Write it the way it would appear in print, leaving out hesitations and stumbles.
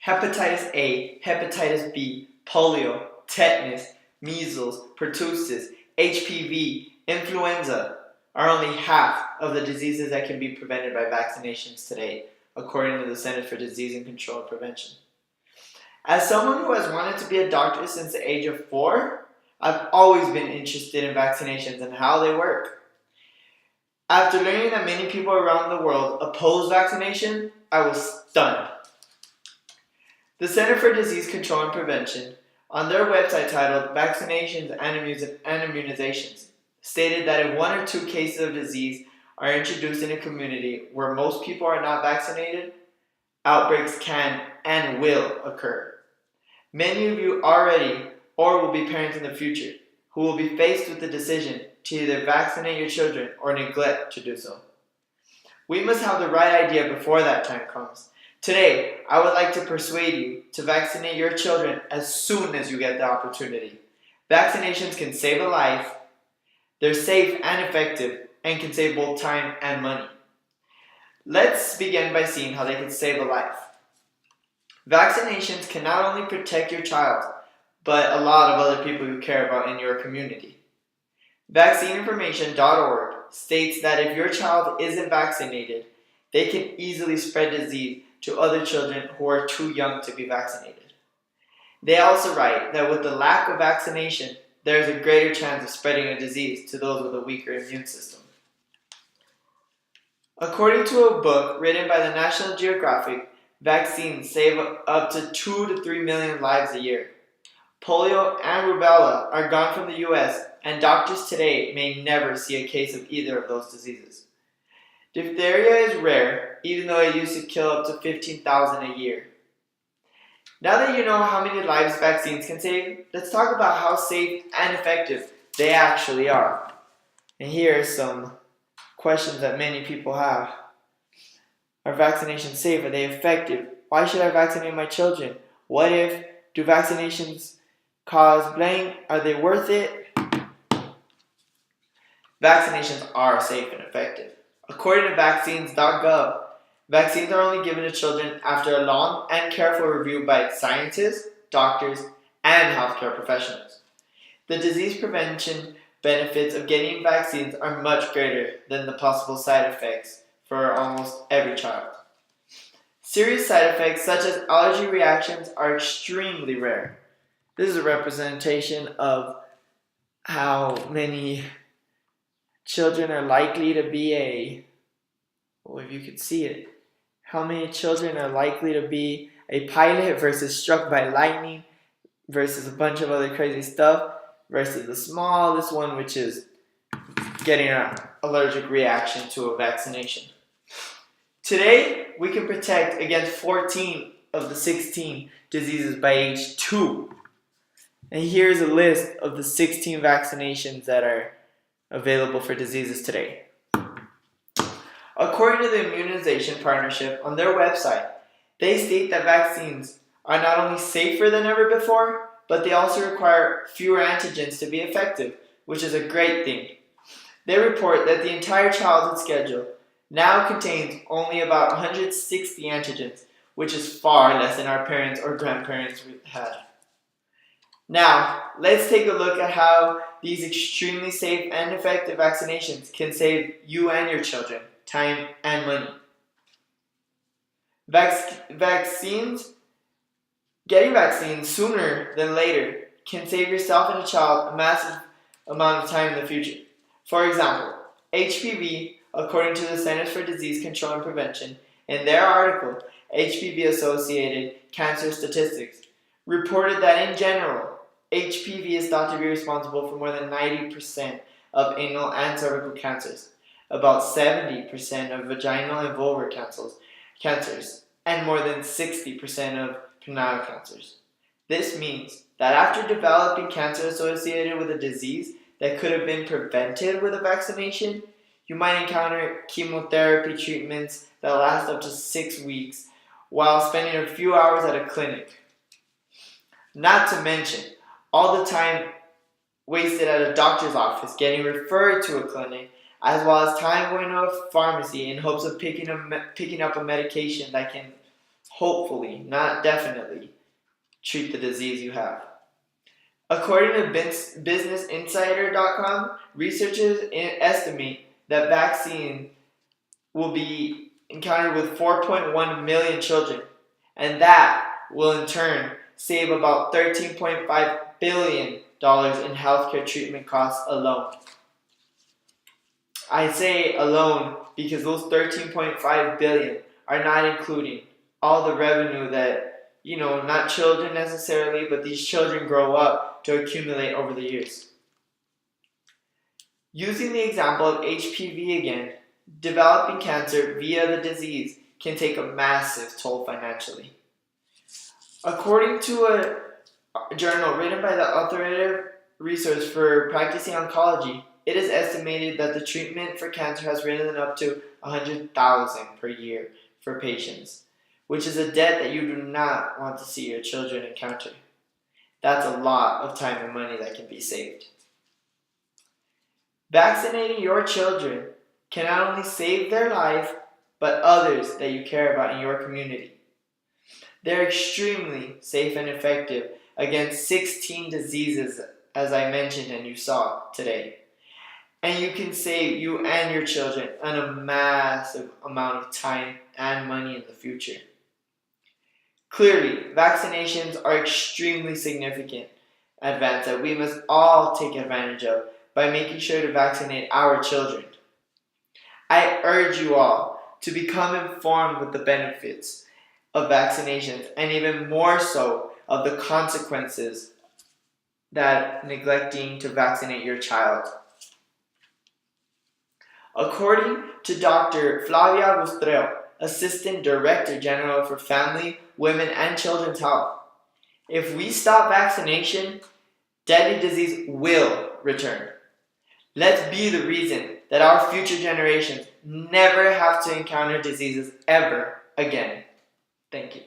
Hepatitis A, hepatitis B, polio, tetanus, measles, pertussis, HPV, influenza are only half of the diseases that can be prevented by vaccinations today, according to the Centers for Disease Control and Prevention. As someone who has wanted to be a doctor since the age of 4, I've always been interested in vaccinations and how they work. After learning that many people around the world oppose vaccination, I was stunned. The Center for Disease Control and Prevention, on their website titled Vaccinations and Immunizations, stated that if 1 or 2 cases of disease are introduced in a community where most people are not vaccinated, outbreaks can and will occur. Many of you already or will be parents in the future who will be faced with the decision to either vaccinate your children or neglect to do so. We must have the right idea before that time comes. Today, I would like to persuade you to vaccinate your children as soon as you get the opportunity. Vaccinations can save a life, they're safe and effective, and can save both time and money. Let's begin by seeing how they can save a life. Vaccinations can not only protect your child, but a lot of other people you care about in your community. Vaccineinformation.org states that if your child isn't vaccinated, they can easily spread disease to other children who are too young to be vaccinated. They also write that with the lack of vaccination, there is a greater chance of spreading a disease to those with a weaker immune system. According to a book written by the National Geographic, vaccines save up to 2 to 3 million lives a year. Polio and rubella are gone from the US, and doctors today may never see a case of either of those diseases. Diphtheria is rare, even though it used to kill up to 15,000 a year. Now that you know how many lives vaccines can save, let's talk about how safe and effective they actually are. And here are some questions that many people have. Are vaccinations safe? Are they effective? Why should I vaccinate my children? What if? Do vaccinations cause blank? Are they worth it? Vaccinations are safe and effective. According to vaccines.gov, vaccines are only given to children after a long and careful review by scientists, doctors, and healthcare professionals. The disease prevention benefits of getting vaccines are much greater than the possible side effects for almost every child. Serious side effects such as allergy reactions are extremely rare. This is a representation of how many children are likely to be if you could see it, how many children are likely to be a pilot versus struck by lightning versus a bunch of other crazy stuff versus the smallest one, which is getting an allergic reaction to a vaccination. Today, we can protect against 14 of the 16 diseases by age 2. And here's a list of the 16 vaccinations that are available for diseases today. According to the Immunization Partnership on their website, they state that vaccines are not only safer than ever before, but they also require fewer antigens to be effective, which is a great thing. They report that the entire childhood schedule now contains only about 160 antigens, which is far less than our parents or grandparents had. Now, let's take a look at how these extremely safe and effective vaccinations can save you and your children time and money. Getting vaccines sooner than later can save yourself and a child a massive amount of time in the future. For example, HPV, according to the Centers for Disease Control and Prevention, in their article, HPV-associated cancer statistics, reported that in general, HPV is thought to be responsible for more than 90% of anal and cervical cancers, about 70% of vaginal and vulvar cancers, and more than 60% of penile cancers. This means that after developing cancer associated with a disease that could have been prevented with a vaccination, you might encounter chemotherapy treatments that last up to 6 weeks while spending a few hours at a clinic. Not to mention all the time wasted at a doctor's office getting referred to a clinic, as well as time going to a pharmacy in hopes of picking up a medication that can hopefully, not definitely, treat the disease you have. According to BusinessInsider.com, researchers estimate that vaccine will be encountered with 4.1 million children, and that will in turn save about $13.5 billion in healthcare treatment costs alone. I say alone because those 13.5 billion are not including all the revenue that, not children necessarily, but these children grow up to accumulate over the years. Using the example of HPV again, developing cancer via the disease can take a massive toll financially. According to a journal written by the authoritative resource for practicing oncology, it is estimated that the treatment for cancer has risen up to $100,000 per year for patients, which is a debt that you do not want to see your children encounter. That's a lot of time and money that can be saved. Vaccinating your children can not only save their life, but others that you care about in your community. They're extremely safe and effective against 16 diseases, as I mentioned and you saw today. And you can save you and your children a massive amount of time and money in the future. Clearly, vaccinations are extremely significant advance that we must all take advantage of by making sure to vaccinate our children. I urge you all to become informed with the benefits of vaccinations and even more so of the consequences that neglecting to vaccinate your child. According to Dr. Flavia Bustreo, Assistant Director General for Family, Women, and Children's Health, if we stop vaccination, deadly disease will return. Let's be the reason that our future generations never have to encounter diseases ever again. Thank you.